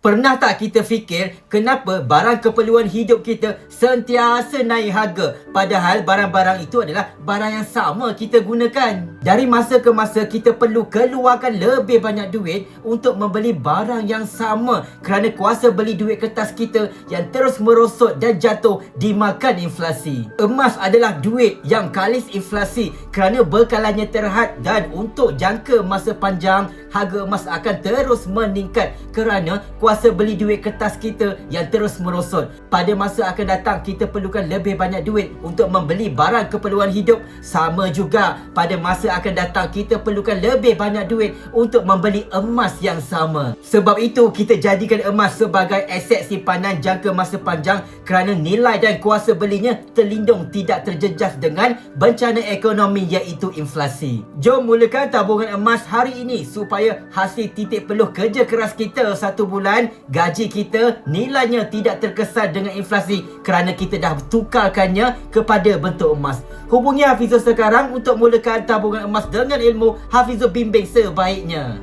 Pernah tak kita fikir kenapa barang keperluan hidup kita sentiasa naik harga, padahal barang-barang itu adalah barang yang sama kita gunakan? Dari masa ke masa kita perlu keluarkan lebih banyak duit untuk membeli barang yang sama kerana kuasa beli duit kertas kita yang terus merosot dan jatuh dimakan inflasi. Emas adalah duit yang kalis inflasi kerana bekalannya terhad, dan untuk jangka masa panjang harga emas akan terus meningkat kerana kuasa beli duit kertas kita yang terus merosot. Pada masa akan datang kita perlukan lebih banyak duit untuk membeli barang keperluan hidup. Sama juga pada masa akan datang kita perlukan lebih banyak duit untuk membeli emas yang sama. Sebab itu kita jadikan emas sebagai aset simpanan jangka masa panjang kerana nilai dan kuasa belinya terlindung, tidak terjejas dengan bencana ekonomi iaitu inflasi. Jom mulakan tabungan emas hari ini supaya hasil titik peluh kerja keras kita satu bulan, gaji kita nilainya tidak terkesan dengan inflasi kerana kita dah tukarkannya kepada bentuk emas. Hubungi Hafizul sekarang untuk mulakan tabungan emas dengan ilmu. Hafizul bimbing sebaiknya.